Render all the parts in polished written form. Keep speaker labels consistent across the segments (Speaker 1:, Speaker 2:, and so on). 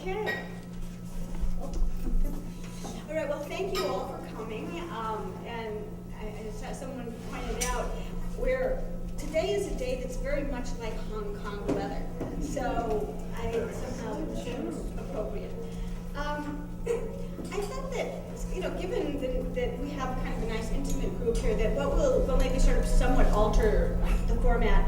Speaker 1: Okay. All right, well, thank you all for coming. And as someone pointed out, today is a day that's very much like Hong Kong weather. So I somehow chose appropriate. I thought that, given that we have kind of a nice intimate group here, that we'll maybe sort of somewhat alter the format.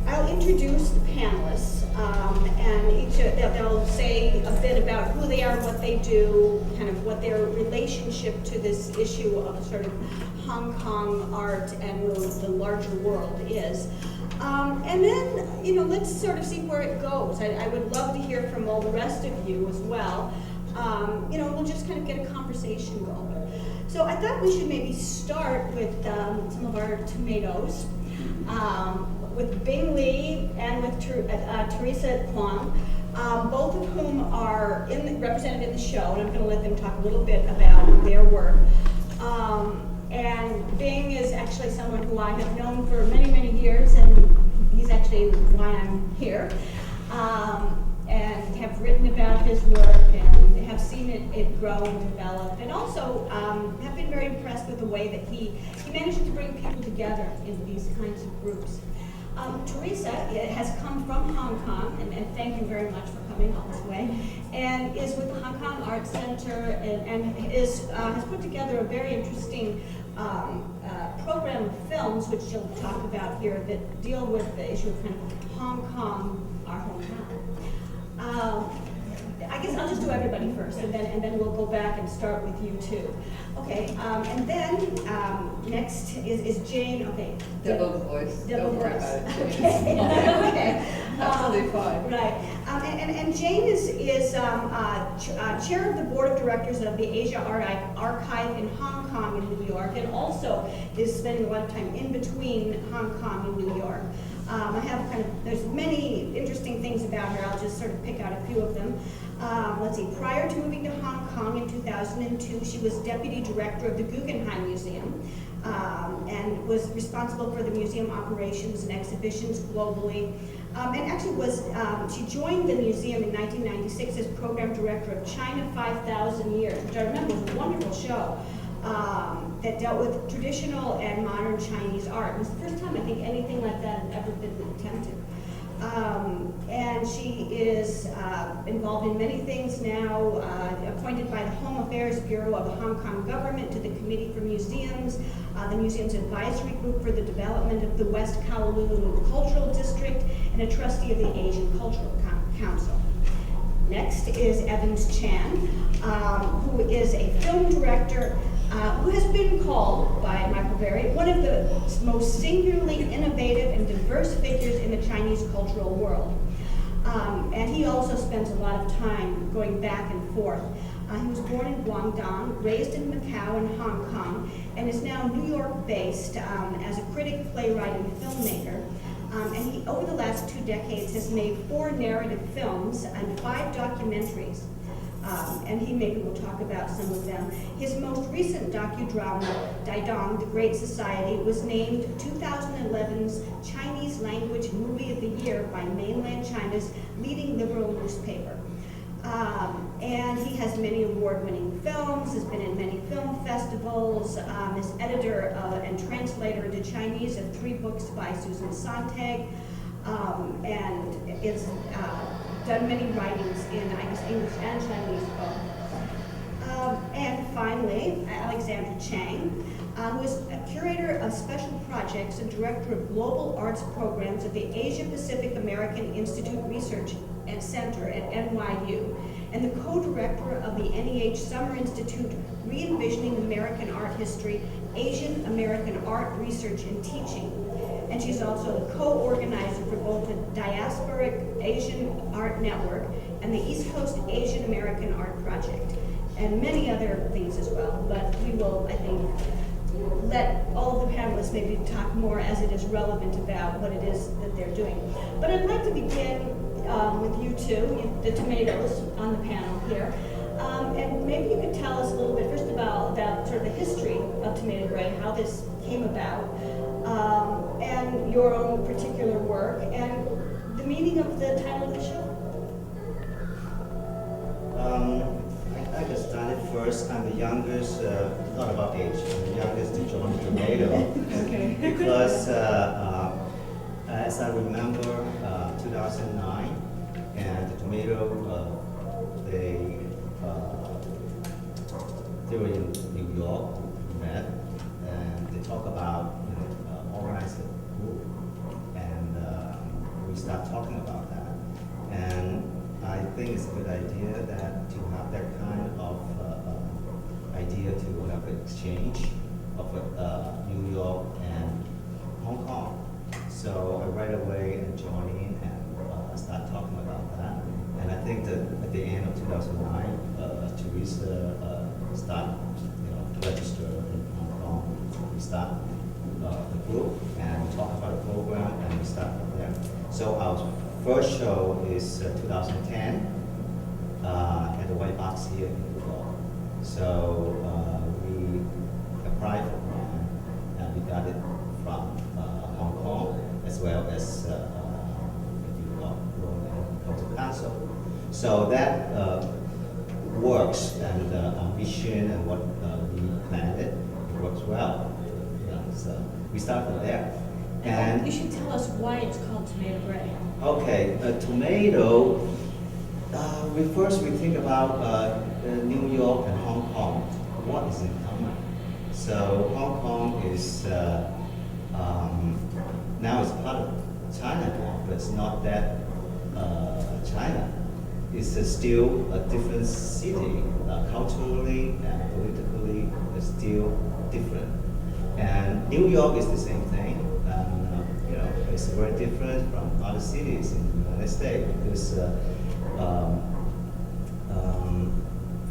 Speaker 1: I'll introduce the panelists, and they'll say a bit about who they are, what they do, kind of what their relationship to this issue of sort of Hong Kong art and the larger world is. And then, let's sort of see where it goes. I would love to hear from all the rest of you as well. We'll just kind of get a conversation going. So I thought we should maybe start with some of our tomatoes. With Bing Li and with Teresa Kwong, both of whom are represented in the show, and I'm going to let them talk a little bit about their work. And Bing is actually someone who I have known for many, many years, and he's actually why I'm here, and have written about his work and have seen it grow and develop, and also have been very impressed with the way that he manages to bring people together in these kinds of groups. Teresa has come from Hong Kong, and thank you very much for coming all this way, and is with the Hong Kong Arts Center and has put together a very interesting program of films, which she'll talk about here, that deal with the issue of kind of Hong Kong, our hometown. I guess I'll just do everybody first, and then we'll go back and start with you too. Okay, and then next is Jane. Okay.
Speaker 2: Double voice.
Speaker 1: Double
Speaker 2: Don't worry
Speaker 1: voice.
Speaker 2: about it.
Speaker 1: Okay. Okay.
Speaker 2: Absolutely fine.
Speaker 1: Right. And Jane is chair of the board of directors of the Asia Art Archive in Hong Kong and New York, and also is spending a lot of time in between Hong Kong and New York. I have there's many interesting things about her. I'll just sort of pick out a few of them. Let's see, prior to moving to Hong Kong in 2002, she was deputy director of the Guggenheim Museum, and was responsible for the museum operations and exhibitions globally. And actually she joined the museum in 1996 as program director of China 5,000 Years, which I remember was a wonderful show. That dealt with traditional and modern Chinese art. It was the first time I think anything like that had ever been attempted. And she is involved in many things now, appointed by the Home Affairs Bureau of the Hong Kong government to the Committee for Museums, the museum's advisory group for the development of the West Kowloon Cultural District, and a trustee of the Asian Cultural Council. Next is Evans Chan, who is a film director who has been called by Michael Berry one of the most singularly innovative and diverse figures in the Chinese cultural world. And he also spends a lot of time going back and forth. He was born in Guangdong, raised in Macau and Hong Kong, and is now New York-based as a critic, playwright, and filmmaker. And he, over the last 2 decades, has made 4 narrative films and 5 documentaries. And he maybe will talk about some of them. His most recent docudrama, Daidong, The Great Society, was named 2011's Chinese Language Movie of the Year by mainland China's leading liberal newspaper. And he has many award-winning films, has been in many film festivals, is editor and translator into Chinese of 3 books by Susan Sontag, and is done many writings in, I guess, English and Chinese both. And finally, Alexandra Chang, who is a curator of special projects and director of global arts programs at the Asia Pacific American Institute Research and Center at NYU, and the co-director of the NEH Summer Institute Re-envisioning American Art History, Asian American Art Research and Teaching. And she's also the co-organizer for both the Diasporic Asian Art Network and the East Coast Asian American Art Project, and many other things as well. But we will, I think, let all of the panelists maybe talk more as it is relevant about what it is that they're doing. But I'd like to begin with you two, the tomatoes on the panel here. And maybe you could tell us a little bit first about sort of the history of Tomato Gray, how this came about, and your own particular work, and the meaning of the title of the show.
Speaker 3: youngest, not about age, I'm the youngest to join Tomato.
Speaker 2: Okay.
Speaker 3: Because as I remember, 2009, and the Tomato, they were in New York, met, and they talk about organizing a group, and we start talking about that. And I think it's a good idea that to have that kind of idea to have an exchange of New York and Hong Kong. So I right away joined in and start talking about that. And I think that at the end of 2009, Teresa start register in Hong Kong. We start the group and we talk about the program and we start from there. So our first show is 2010 at the White Box here in New York. So we applied for grant and we got it from Hong Kong as well as New York Road and Cultural Council. So that works, and our mission and what we planned it works well. So we start from there. And
Speaker 4: you should tell us why it's called Tomato Gray.
Speaker 3: okay, tomato. We think about New York and Hong Kong. What is in common? So Hong Kong is now it's part of China now, but it's not that China. It's still a different city, culturally and politically. It's still different. And New York is the same thing. It's very different from other cities in the United States because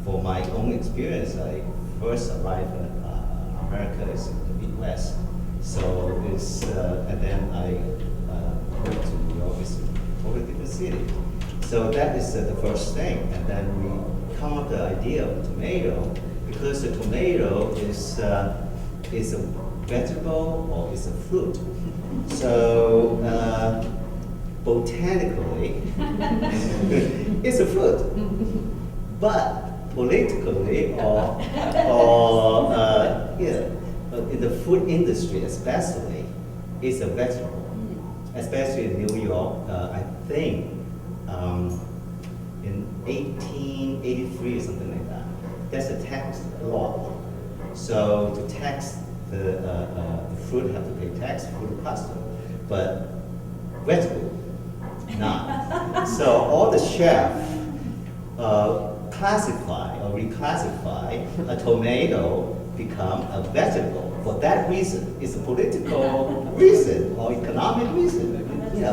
Speaker 3: for my own experience, I first arrived in America is in the Midwest. So it's and then I moved to New York. It's a totally different city. So that is the first thing, and then we come up with the idea of tomato because the tomato is a vegetable or is a fruit. So botanically, it's a fruit, but politically in the food industry especially, it's a vegetable. Especially in New York, I think in 1883 or something like that, there's a tax law. So to tax the fruit have to pay tax, fruit custom, but vegetable not. So all the chefs classify or reclassify a tomato become a vegetable. For that reason, it's a political reason or economic reason.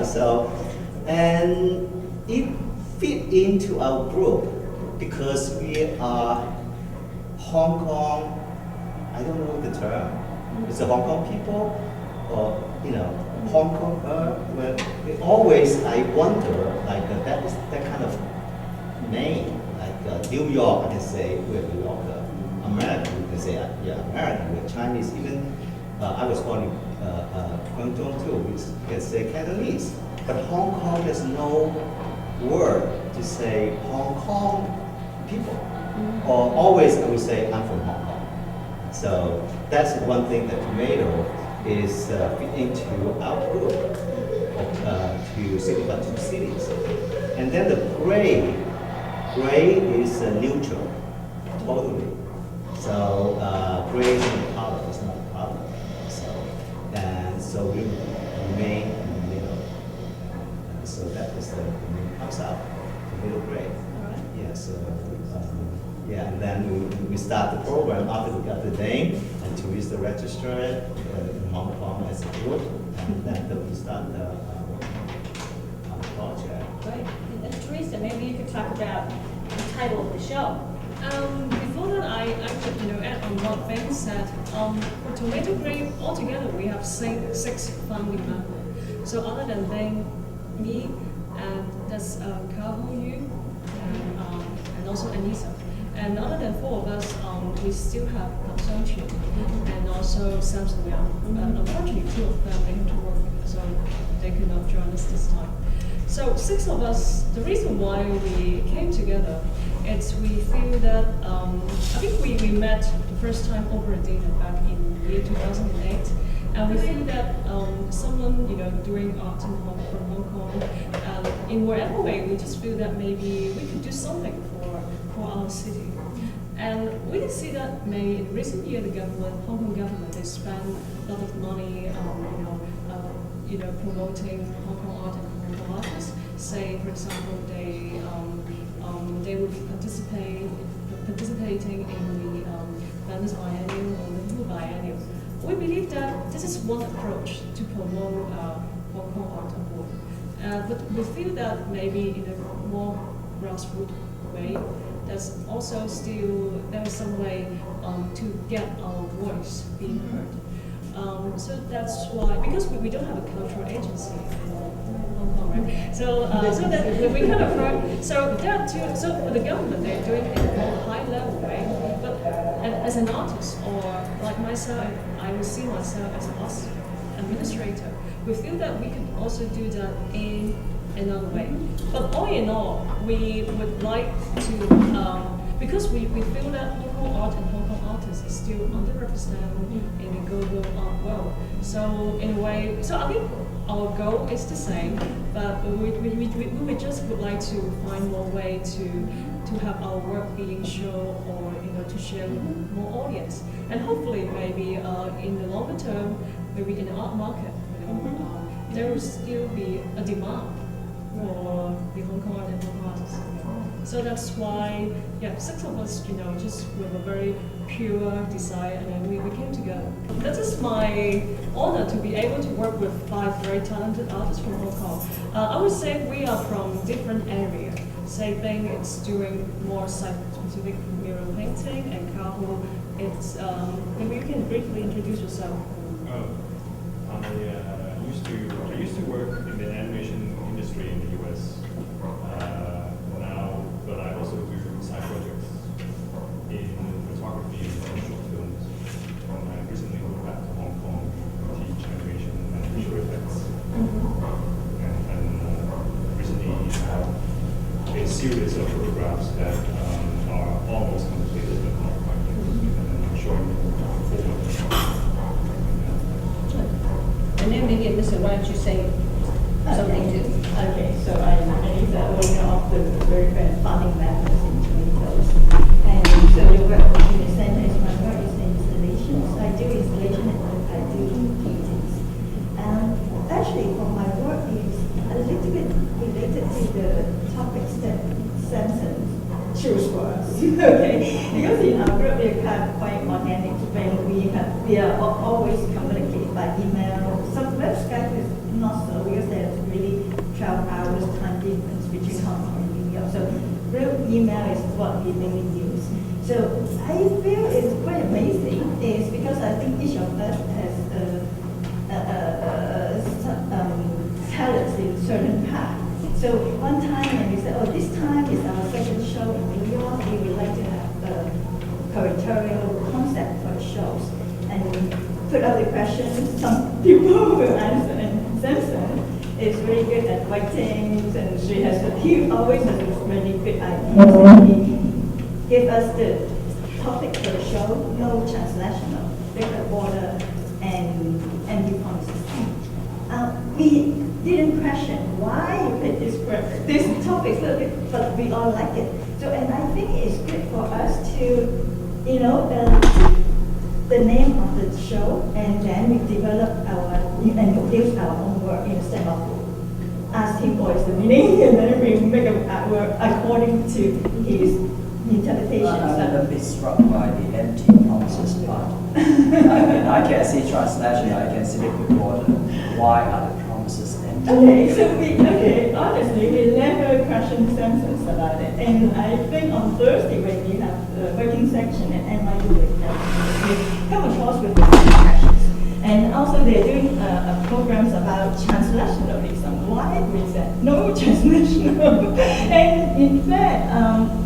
Speaker 3: So and it fit into our group because we are Hong Kong. I don't know the term. It's a Hong Kong people, or Hong Kong. Always I wonder that kind of name. Like New York, I can say we're New Yorker. American, we can say American. We're Chinese. Even I was born in Guangdong too. We can say Cantonese. But Hong Kong, there's no word to say Hong Kong people. Or always I would say I'm from Hong Kong. So that's one thing that tomato is fit into our group to signify two cities. And then the gray is neutral, totally. So gray is not a color, it's not a color. So we remain in the middle. So that is the name comes out, the middle gray. Yeah, so and then we start the program after we got the name and Teresa registered in Hong Kong as a group, and then we start the project.
Speaker 4: Right. And Teresa, maybe you could talk about the title of the show.
Speaker 2: Before that, I could add on one thing said. For Tomato Gray, altogether we have six founding members. So other than me, and that's Kao Yu, and also Anissa. And other than four of us, we still have Sam Chu and also Samson Liang. Unfortunately, two of them they have to work, so they could not join us this time. So six of us, the reason why we came together we feel that I think we met the first time over a dinner back in year 2008, and we feel that someone doing art from Hong Kong, in whatever way, we just feel that maybe we could do something for our city. And we can see that maybe in recent years, the government, Hong Kong government, they spend a lot of money, promoting Hong Kong art and Hong Kong artists. Say, for example, they would be participating in the Venice Biennial or the Liverpool Biennial. We believe that this is one approach to promote Hong Kong art abroad. But we feel that maybe in a more grassroots way, there's also still some way to get our voice being heard. So that's why, because we don't have a cultural agency in Hong Kong, right? So that we kind of so there are two. So for the government, they're doing it on a high level, right? But as an artist, or like myself, I would see myself as an arts administrator. We feel that we could also do that in another way. But all in all, we would like to, because we feel that Hong Kong art and Hong Kong artists is still underrepresented in the global art world. So in a way, so I think our goal is the same, but we just would like to find more way to have our work being shown, or to share with more audience. And hopefully maybe in the longer term, maybe in the art market, there will still be a demand for the Hong Kong art and Hong Kong artists. So that's why, 6 of us, just with a very pure desire, and then we came together. That is my honor to be able to work with 5 very talented artists from Hong Kong. I would say we are from different areas. Say Bing, it's doing more site-specific mural painting, and Kaho, it's maybe you can briefly introduce yourself.
Speaker 5: I used to work in the animation industry in the US. But I also do side projects in photography and short films. And I recently moved back to Hong Kong to teach animation and visual effects. And recently have a series of photographs that are almost completed but not quite completed, and I'm showing them forward.
Speaker 4: And then maybe, Mr. why don't you say something too?
Speaker 6: Okay, so I'm the owner of the very first farming methods in tomatoes. And so the work in the center is my work is installations. I do installation and I do paintings. Actually, for my work is a little bit related to the topics that Samson choose for us. Okay, because in our group we are quite organic. We are always communicating by email. Some website is not so, because there's really 12 hours time difference between Hong Kong and New York. So real email is what we mainly use. So I feel it's quite amazing is because I think each of us has talents in certain part. So one time when we said, oh, this time is our second show in New York, we would like to have a curatorial concept for the shows. And put out the questions, some people will answer, and Samson is really good at writing, and he always has really good ideas, and he gave us the topic for the show, no translational, different border, and viewpoint system. We didn't question why you picked this topic, but we all like it. So, and I think it's good for us to, the name of the show, and then we develop and produce our own work instead of asking what is the meaning, and then we make a work according to his interpretation.
Speaker 7: I'm a bit struck by the empty promises part. I can see translation, I can see liquid water. Why are the promises empty?
Speaker 6: Okay, honestly, we never question Samsons about it. And I think on Thursday when we have the working section at NYU with them, we come across with these questions. And also they're doing programs about translationalism. Why we said no translational? And in fact,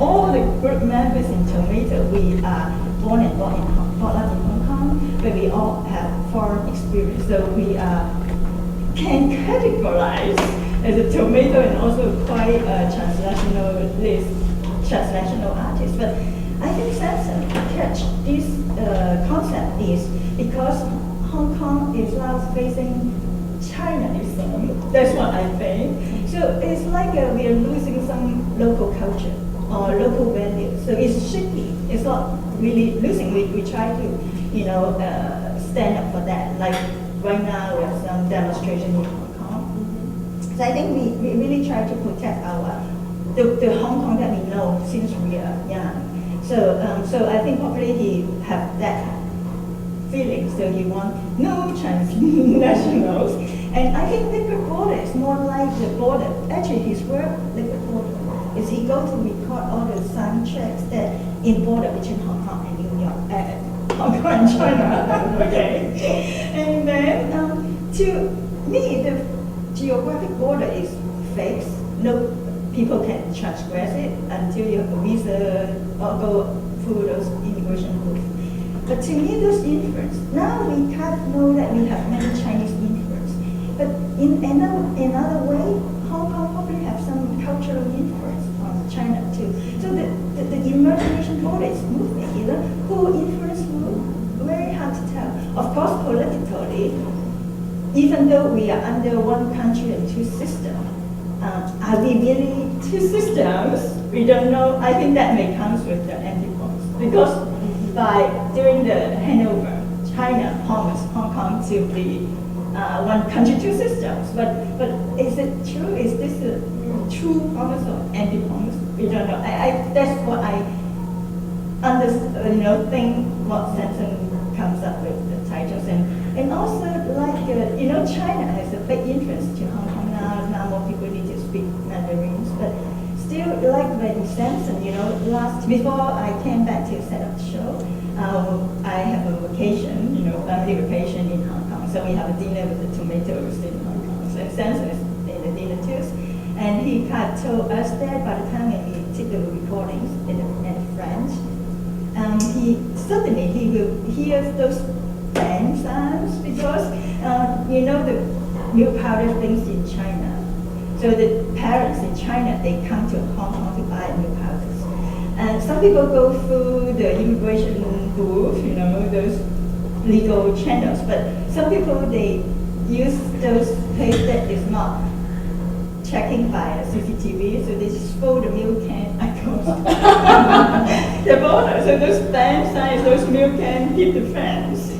Speaker 6: all the group members in Tomato, we are born and brought up in Hong Kong, but we all have foreign experience. So we can categorize as a tomato and also quite a translationalist transnational artists. But I think Samson catch this concept is because Hong Kong is now facing Chinaism. That's what I think. So it's like we are losing some local culture or local values. So it's shifting. It's not really losing. We try to, stand up for that. Like right now, we have some demonstration in Hong Kong. So I think we really try to protect the Hong Kong that we know since we are young. So I think probably he have that feeling. So he want no Chinese nationals. And I think liquid border is more like the border. Actually, his work, liquid border, is he go to record all the sound tracks that in border between Hong Kong and New York, Hong Kong and China. Okay. And then to me, the geographic border is fixed. No people can transgress it until you have a visa or go through those immigration rules. But to me, those influence, now we can't know that we have many Chinese influence. But in another way, Hong Kong probably have some cultural influence on China too. So the emerging border is moving, who influence who, very hard to tell. Of course, politically, even though we are under one country and two systems, are we really two systems? We don't know. I think that may come with the anti-points. Because during the handover, China promised Hong Kong to be one country, two systems. But is it true? Is this a true promise or anti-promise? We don't know. That's what I understand, think what Samson comes up with the titles. And also, China has a big influence to Hong Kong now. Now more people need to speak Mandarins. But still, like when Samson, before I came back to set up the show, I have a vacation, family vacation in Hong Kong. So we have a dinner with the tomatoes in Hong Kong. So Samson is in the dinner too. And he kind of told us that by the time we took the recordings in French, he will hear those bang sounds because, the milk powder things in China. So the parents in China, they come to Hong Kong to buy milk powders. And some people go through the immigration booth, those legal channels. But some people, they use those places that is not checking by a CCTV, so they just throw the milk can across the border. So those band signs, those milk can hit the fence.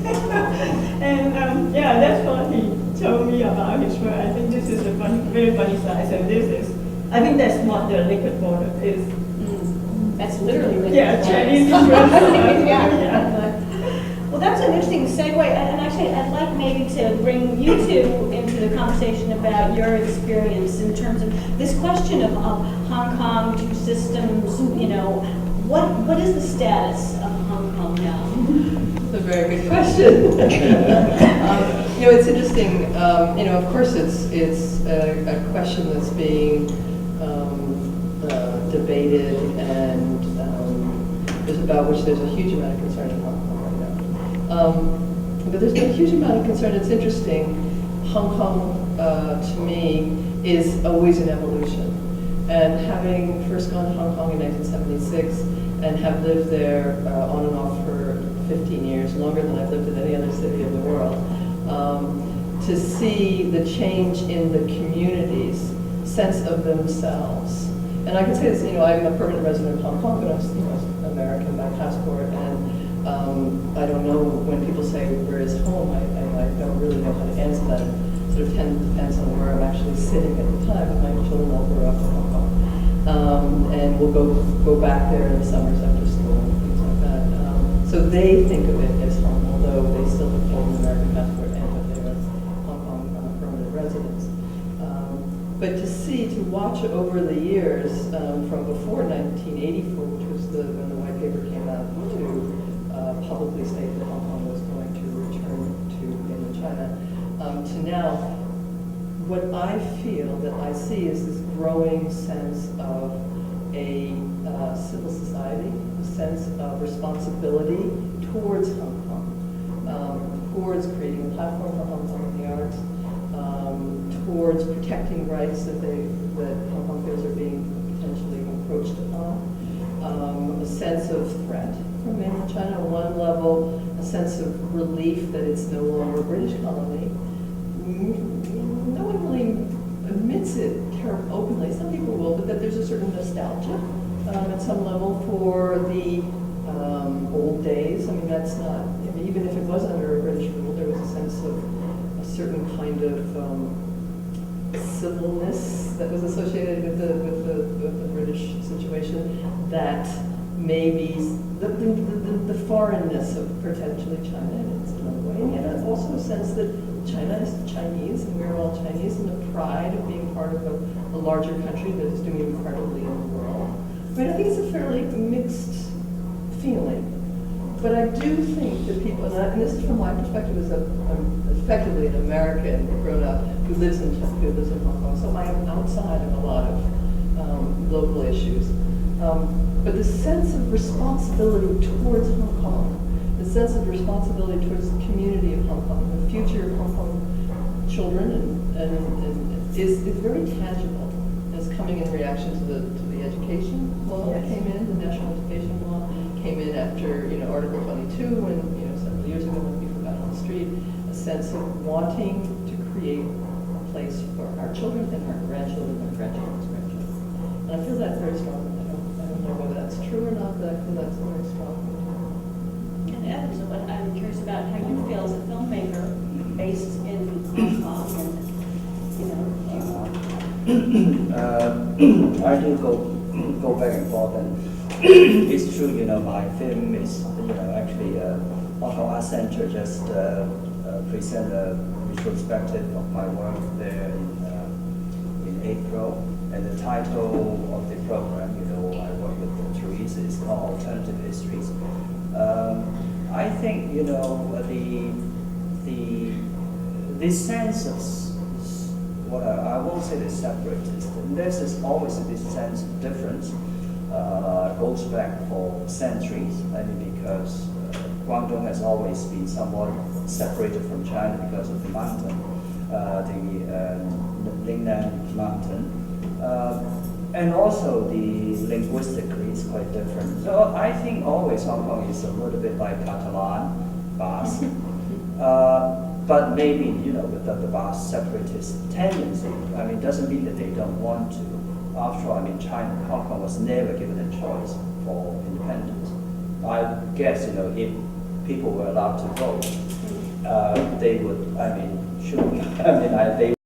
Speaker 6: And that's what he told me about his work. I think this is a very funny side. So I think that's what the liquid border is.
Speaker 4: That's literally what
Speaker 6: Chinese
Speaker 1: Well, that's an interesting segue, and actually, I'd like maybe to bring you two into the conversation about your experience in terms of this question of Hong Kong, two systems. What is the status of Hong Kong now?
Speaker 8: That's a very good question. It's interesting. Of course, it's a question that's being debated, and about which there's a huge amount of concern in Hong Kong right now. But there's been a huge amount of concern. It's interesting. Hong Kong, to me, is always an evolution. And having first gone to Hong Kong in 1976 and have lived there on and off for 15 years, longer than I've lived in any other city in the world, to see the change in the community's sense of themselves. And I can say this, I'm a permanent resident of Hong Kong, but I'm American by passport, and I don't know when people say where is home, I don't really know how to answer that. It sort of depends on where I'm actually sitting at the time, but my children all grew up in Hong Kong. And we'll go back there in the summers after school and things like that. So they think of it as home, although they still hold an American passport and but they're Hong Kong permanent residents. But to watch over the years from before 1984, which was when the white paper came out, to publicly state that Hong Kong was going to return to Indochina, to now, what I feel that I see is this growing sense of a civil society, a sense of responsibility towards Hong Kong, towards creating a platform for Hong Kong in the arts, towards protecting rights that Hong Kong feels are being potentially encroached upon, of threat from mainland China. On one level, a sense of relief that it's no longer a British colony. No one really admits it openly. Some people will, but that there's a certain nostalgia at some level for the old days. I mean, that's not, I mean, even if it was under a British rule, there was a sense of a certain kind of civilness that was associated with the British situation that maybe the foreignness of potentially China in its own way, and yet also a sense that China is Chinese and we're all Chinese, and the pride of being part of a larger country that is doing incredibly in the world. I mean, I think it's a fairly mixed feeling. But I do think that people, and this is from my perspective as effectively an American grown up who lives in Hong Kong, so I am outside of a lot of local issues. But the sense of responsibility towards Hong Kong, the sense of responsibility towards the community of Hong Kong, the future of Hong Kong children, and is very tangible. It's coming in reaction to the education law that came in, the national education law came in after Article 22, when several years ago when people got on the street, a sense of wanting to create a place for our children and our grandchildren and grandchildren's grandchildren. And I feel that very strongly. I don't know whether that's true or not, but I feel that's very strong.
Speaker 4: And others, what I'm curious about how you feel as a filmmaker based in Hong Kong, and
Speaker 7: I do go back and forth, and it's true, my film is, actually Hong Kong Art Center just present a retrospective of my work there in April, and the title of the program, I work with Therese, is called Alternative Histories. I think, this sense of what I won't say the separatist, there's always this sense of difference. Goes back for centuries. I mean, because Guangdong has always been somewhat separated from China because of the mountain, the Lingnan mountain, and also linguistically it's quite different. So I think always Hong Kong is a little bit like Catalan, Basque, but maybe with the Basque separatist tendency. I mean, doesn't mean that they don't want to. After all, I mean, Hong Kong was never given a choice for independence. I guess, if people were allowed to vote, they would, I mean, they